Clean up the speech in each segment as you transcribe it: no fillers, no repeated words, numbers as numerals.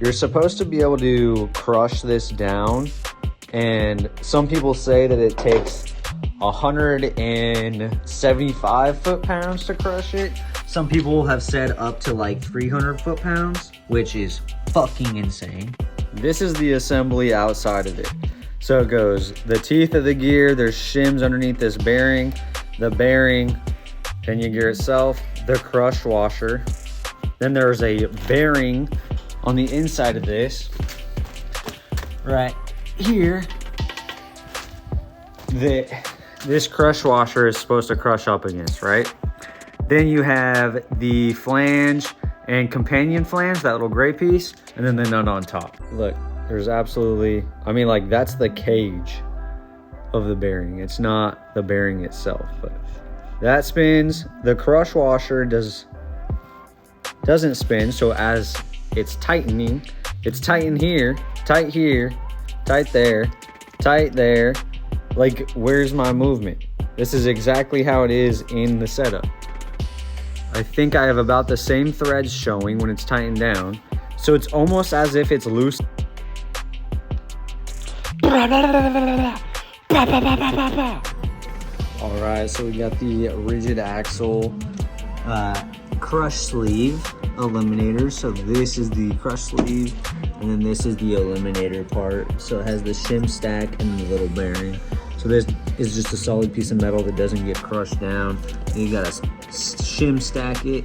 You're supposed to be able to crush this down, and some people say that it takes 175 foot-pounds to crush it. Some people have said up to like 300 foot-pounds, which is fucking insane. This is the assembly outside of it. So it goes the teeth of the gear, there's shims underneath this bearing, the bearing, pinion gear itself, the crush washer. Then there's a bearing on the inside of this, right here, that this crush washer is supposed to crush up against, right? Then you have the flange and companion flange, that little gray piece, and then the nut on top. Look, there's absolutely, I mean, like, that's the cage of the bearing. It's not the bearing itself, but that spins. The crush washer doesn't spin, so as it's tightening, it's tight here, tight there, tight there. Like, where's my movement? This is exactly how it is in the setup. I think I have about the same threads showing when it's tightened down, so it's almost as if it's loose. All right, so we got the rigid axle crush sleeve eliminator. So this is the crush sleeve, and then this is the eliminator part. So it has the shim stack and the little bearing. So this is just a solid piece of metal that doesn't get crushed down. And you gotta shim stack it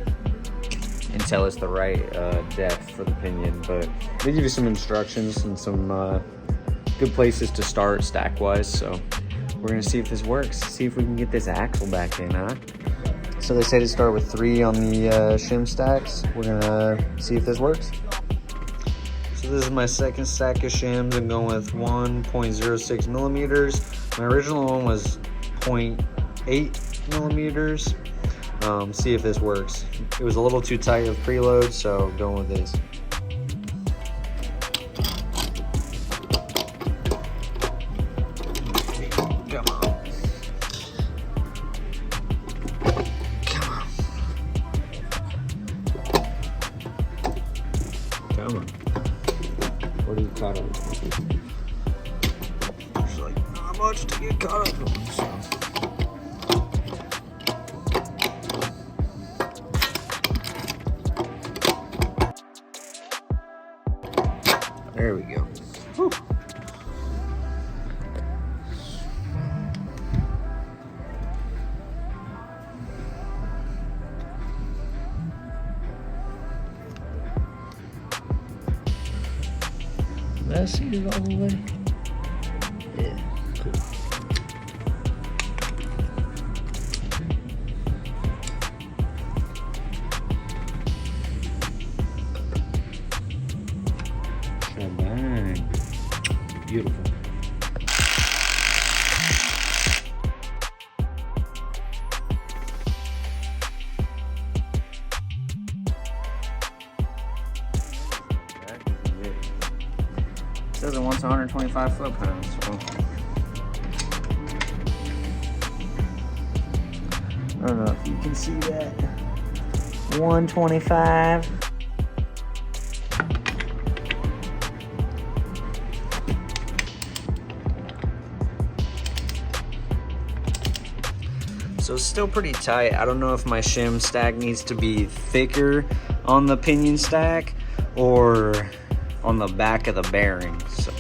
until it's the right depth for the pinion. But they give you some instructions and some good places to start stack wise. So we're gonna see if this works. See if we can get this axle back in, huh? So they say to start with 3 on the shim stacks. We're gonna see if this works. So this is my second stack of shims. I'm going with 1.06 millimeters. My original one was 0.8 millimeters. See if this works. It was a little too tight of preload, so going with this. Come on. Come on. What are you caught up with? There's like not much to get caught up with, so. There we go. Whew. Did I see it all the way? Yeah, cool. Bang. Beautiful. It says it wants 125 foot-pounds, so I don't know if you can see that. 125. So it's still pretty tight. I don't know if my shim stack needs to be thicker on the pinion stack or on the back of the bearing. So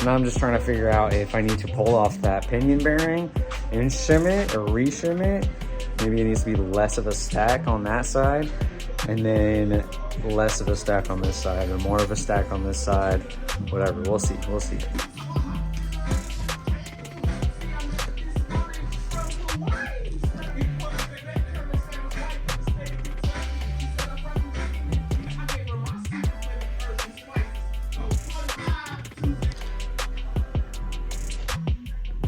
now I'm just trying to figure out if I need to pull off that pinion bearing and shim it or re-shim it. Maybe it needs to be less of a stack on that side and then less of a stack on this side, or more of a stack on this side. Whatever, we'll see, we'll see.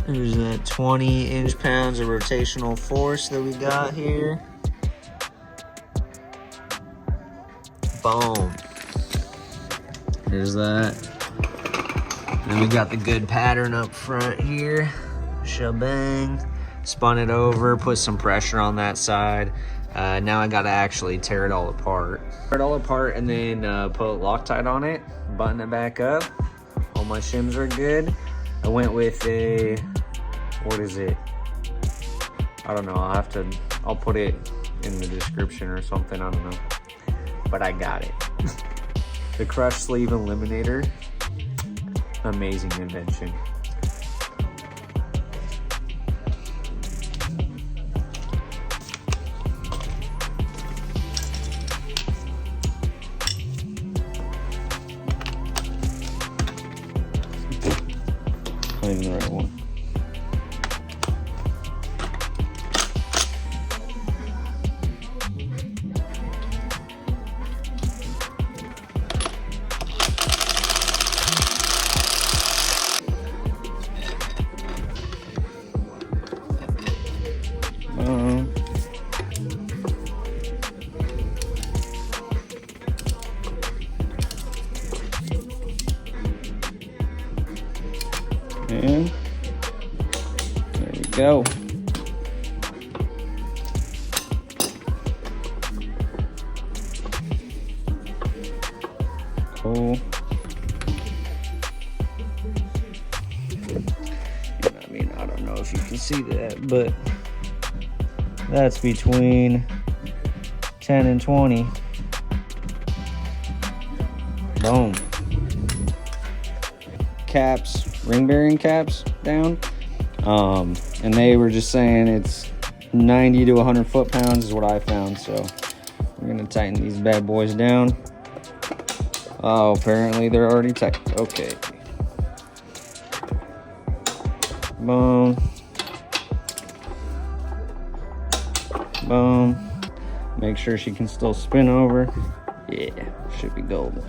There's that 20 inch-pounds of rotational force that we got here. Boom. There's that. Then we got the good pattern up front here. Shabang. Spun it over, put some pressure on that side. Now I gotta actually tear it all apart. Tear it all apart and then put Loctite on it, button it back up. All my shims are good. I went with a, what is it? I don't know, I'll put it in the description or something, I don't know. But I got it. The crush sleeve eliminator, amazing invention. Not even the right one. And there we go. Cool. I mean, I don't know if you can see that, but that's between 10 and 20. Boom. Caps, ring bearing caps down, and they were just saying it's 90 to 100 foot-pounds is what I found. So we're gonna tighten these bad boys down. Oh, apparently they're already tight. Okay. Boom. Boom. Make sure she can still spin over. Yeah, should be golden.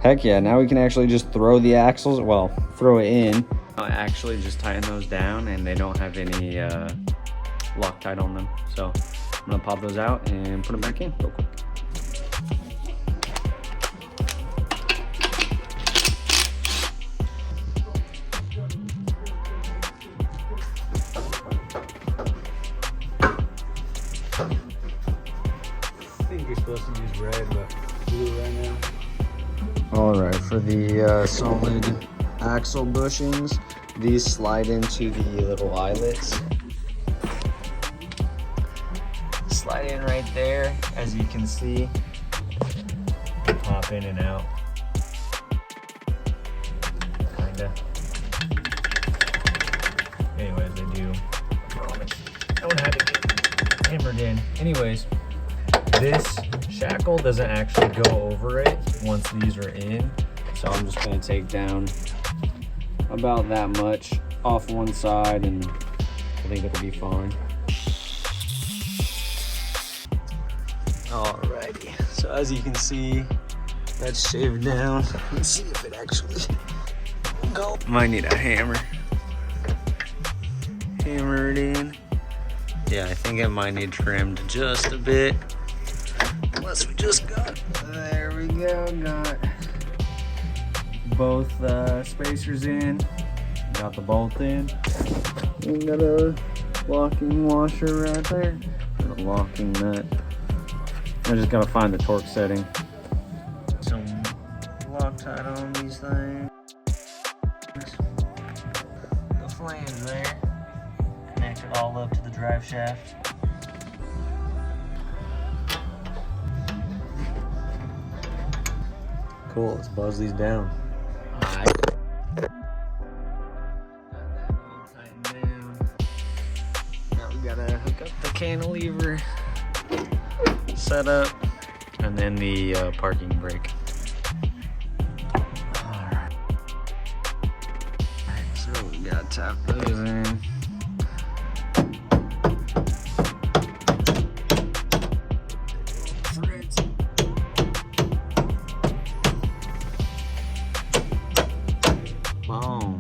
Heck yeah, now we can actually just throw the axles, well, throw it in. Actually just tighten those down and they don't have any Loctite on them. So I'm gonna pop those out and put them back in real quick. I think you're supposed to use red, but blue right now. All right, for the solid axle bushings, these slide into the little eyelets. Slide in right there, as you can see. Pop in and out. Kinda. Anyways, they do. I promise. I don't have to get hammered in. Anyways, this shackle doesn't actually go over it once these are in, so I'm just going to take down about that much off one side and I think it'll be fine. Alrighty, so as you can see, that's shaved down. Let's see if it actually go. Might need a hammer. Hammer it in. Yeah, I think it might need trimmed just a bit. Unless we just got, there we go, got both spacers in, got the bolt in, and got a locking washer right there, and a locking nut. I just gotta find the torque setting. Some Loctite on these things. The flange there, connect it all up to the drive shaft. Cool, let's buzz these down. Alright. Got that all tightened down. Now we gotta hook up the cantilever set up and then the parking brake. Alright. So we gotta tap those in. Boom.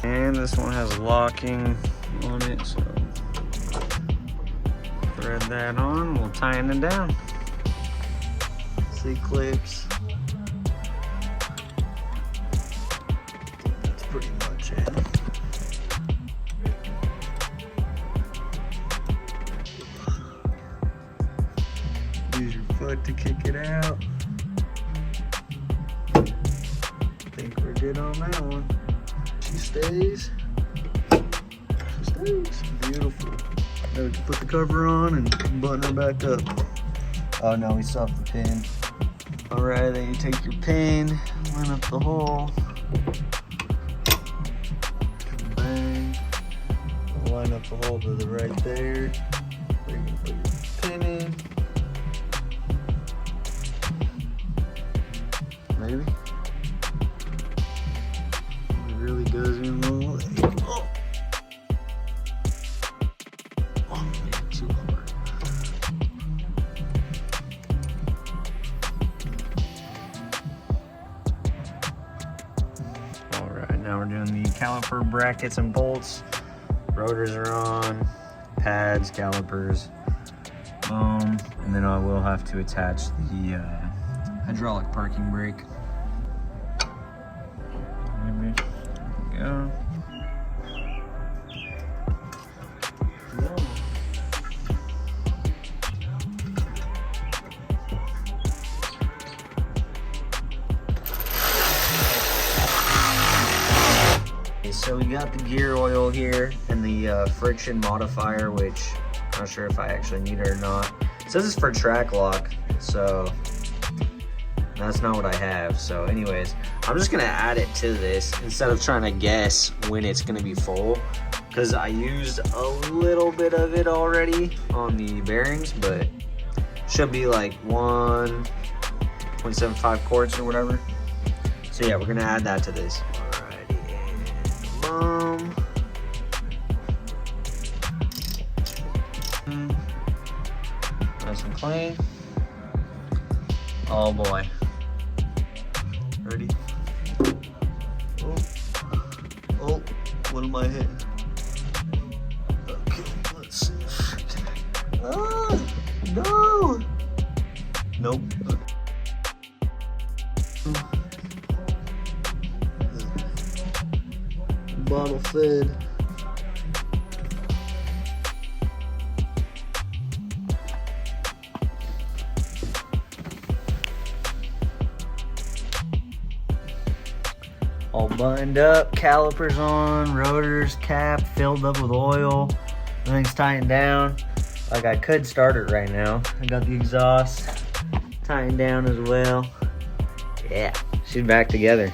And this one has locking on it, so thread that on, we'll tighten it down. See clips. That's pretty much it. to kick it out. I think we're good on that one. She stays. She stays. Beautiful. Now we can put the cover on and button her back up. Oh no, we still have the pin. Alright, then you take your pin, line up the hole. Bang. Line up the hole to the right there. Where you can put your pin in. Maybe. It really goes in a little. Oh! Oh, too hard. Alright, now we're doing the caliper brackets and bolts. Rotors are on, pads, calipers, and then I will have to attach the hydraulic parking brake. There we go. So we got the gear oil here and the friction modifier, which I'm not sure if I actually need it or not. It says it's for track lock, so that's not what I have. So anyways, I'm just gonna add it to this instead of trying to guess when it's gonna be full, because I used a little bit of it already on the bearings, but should be like 1.75 quarts or whatever. So yeah, we're gonna add that to this. Nice and clean. Oh boy. Ready? Oh, oh, what am I hitting? Okay, let's see. Ah, no! Nope. Bottle fed. All buttoned up, calipers on, rotors capped, filled up with oil. Everything's tightened down. Like I could start it right now. I got the exhaust tightened down as well. Yeah, she's back together.